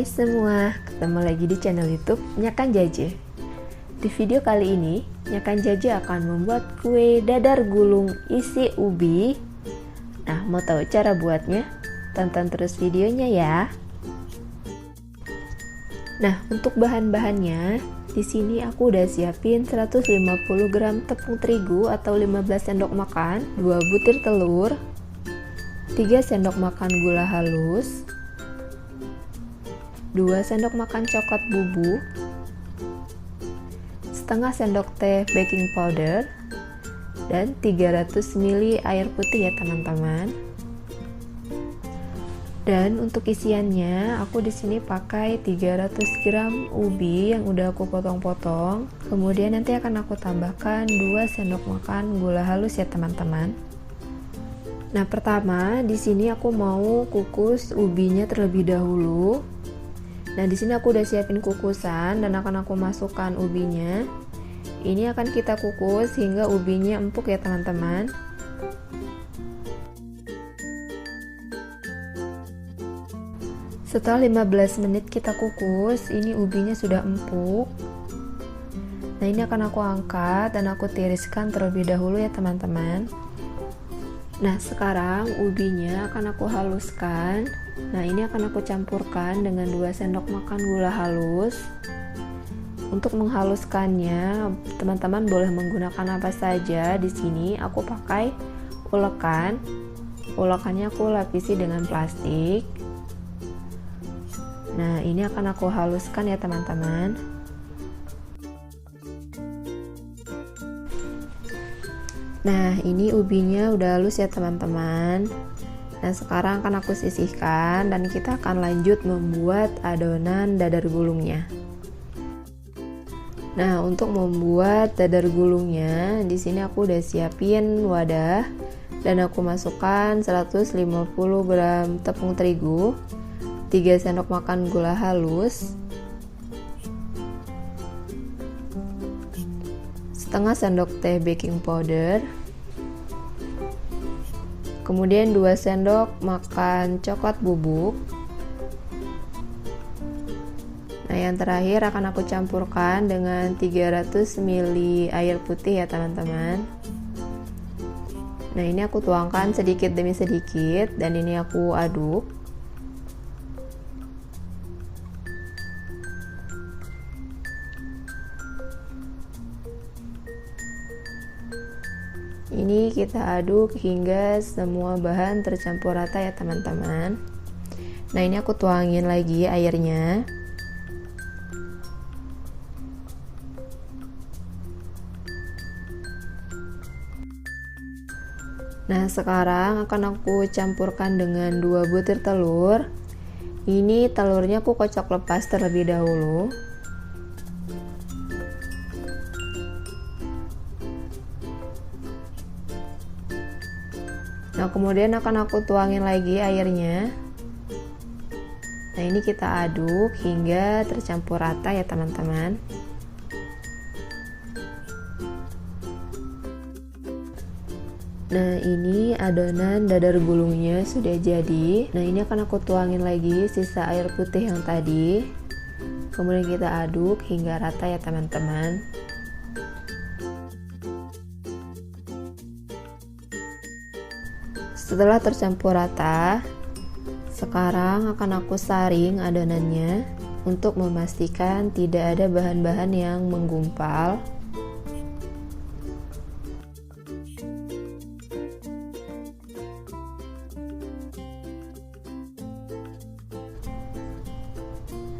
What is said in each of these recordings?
Hai semua, ketemu lagi di channel YouTube Nyakan Jaje. Di video kali ini, Nyakan Jaje akan membuat kue dadar gulung isi ubi. Nah, mau tahu cara buatnya? Tonton terus videonya ya. Nah, untuk bahan-bahannya, di sini aku udah siapin 150 gram tepung terigu atau 15 sendok makan, 2 butir telur, 3 sendok makan gula halus, 2 sendok makan coklat bubuk, setengah sendok teh baking powder, dan 300 ml air putih ya teman-teman. Dan untuk isiannya, aku di sini pakai 300 gram ubi yang udah aku potong-potong. Kemudian nanti akan aku tambahkan 2 sendok makan gula halus ya teman-teman. Nah, pertama di sini aku mau kukus ubinya terlebih dahulu. Nah, di sini aku udah siapin kukusan dan akan aku masukkan ubinya. Ini akan kita kukus hingga ubinya empuk ya teman-teman. Setelah 15 menit kita kukus, ini ubinya sudah empuk. Nah, ini akan aku angkat dan aku tiriskan terlebih dahulu ya teman-teman. Nah, sekarang ubinya akan aku haluskan. Nah, ini akan aku campurkan dengan 2 sendok makan gula halus. Untuk menghaluskannya, teman-teman boleh menggunakan apa saja. Di sini aku pakai ulekan. Ulekannya aku lapisi dengan plastik. Nah, ini akan aku haluskan ya teman-teman. Nah, ini ubinya udah halus ya teman-teman. Nah, sekarang akan aku sisihkan dan kita akan lanjut membuat adonan dadar gulungnya. Nah, untuk membuat dadar gulungnya, di sini aku udah siapin wadah dan aku masukkan 150 gram tepung terigu, 3 sendok makan gula halus, setengah sendok teh baking powder, kemudian 2 sendok makan coklat bubuk. Nah, yang terakhir akan aku campurkan dengan 300 ml air putih ya teman-teman. Nah, ini aku tuangkan sedikit demi sedikit dan ini aku aduk. Ini kita aduk hingga semua bahan tercampur rata ya teman-teman. Nah, ini aku tuangin lagi airnya. Nah, sekarang akan aku campurkan dengan 2 butir telur. Ini telurnya aku kocok lepas terlebih dahulu. Nah, kemudian akan aku tuangin lagi airnya. Nah, ini kita aduk hingga tercampur rata ya teman-teman. Nah, ini adonan dadar gulungnya sudah jadi. Nah, ini akan aku tuangin lagi sisa air putih yang tadi. Kemudian kita aduk hingga rata ya teman-teman. Setelah tercampur rata, sekarang akan aku saring adonannya untuk memastikan tidak ada bahan-bahan yang menggumpal.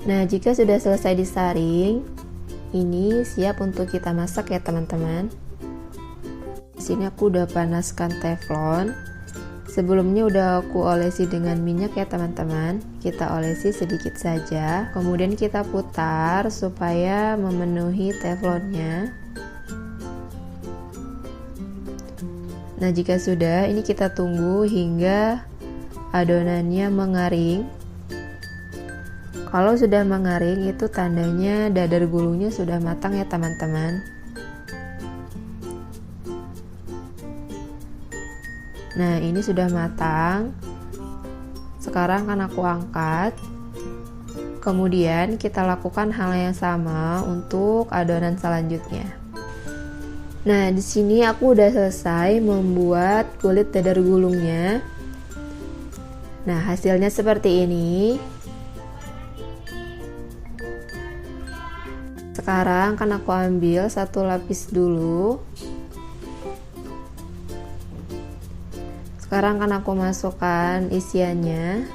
Nah, jika sudah selesai disaring, ini siap untuk kita masak ya teman-teman. Di sini aku udah panaskan teflon. Sebelumnya udah aku olesi dengan minyak ya teman-teman. Kita olesi sedikit saja, kemudian kita putar supaya memenuhi teflonnya. Nah, jika sudah, ini kita tunggu hingga adonannya mengaring. Kalau sudah mengaring, itu tandanya dadar gulungnya sudah matang ya teman-teman. Nah, ini sudah matang. Sekarang kan aku angkat. Kemudian kita lakukan hal yang sama untuk adonan selanjutnya. Nah, di sini aku udah selesai membuat kulit dadar gulungnya. Nah, hasilnya seperti ini. Sekarang kan aku ambil satu lapis dulu. Sekarang kan aku masukkan isiannya.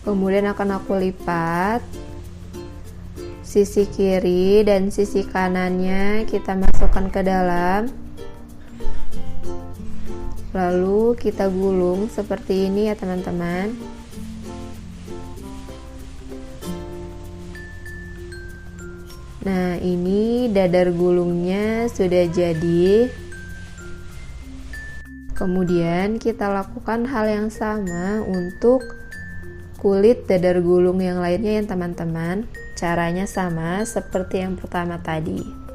Kemudian akan aku lipat sisi kiri dan sisi kanannya, kita masukkan ke dalam. Lalu kita gulung seperti ini ya teman-teman. Nah, ini dadar gulungnya sudah jadi. Kemudian kita lakukan hal yang sama untuk kulit dadar gulung yang lainnya ya teman-teman. Caranya sama seperti yang pertama tadi.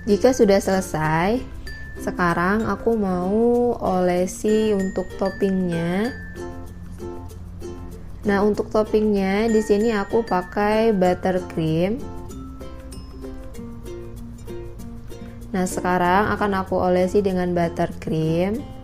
Jika sudah selesai, sekarang aku mau olesi untuk toppingnya. Nah, untuk toppingnya di sini aku pakai buttercream. Nah, sekarang akan aku olesi dengan buttercream.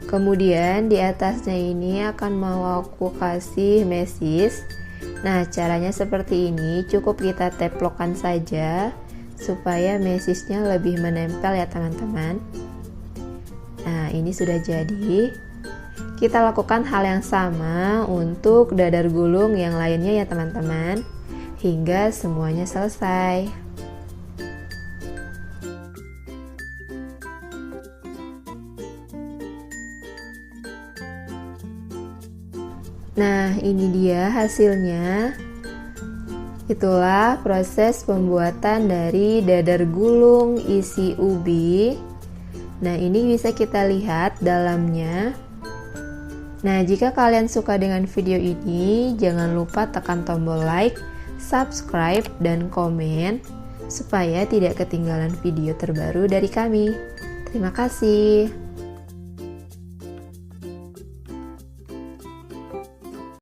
Kemudian di atasnya ini akan mau aku kasih mesis. Nah, caranya seperti ini, cukup kita teplokkan saja supaya mesisnya lebih menempel ya teman-teman. Nah, ini sudah jadi. Kita lakukan hal yang sama untuk dadar gulung yang lainnya ya teman-teman, hingga semuanya selesai. Nah, ini dia hasilnya. Itulah proses pembuatan dari dadar gulung isi ubi. Nah, ini bisa kita lihat dalamnya. Nah, jika kalian suka dengan video ini, jangan lupa tekan tombol like, subscribe, dan komen supaya tidak ketinggalan video terbaru dari kami. Terima kasih.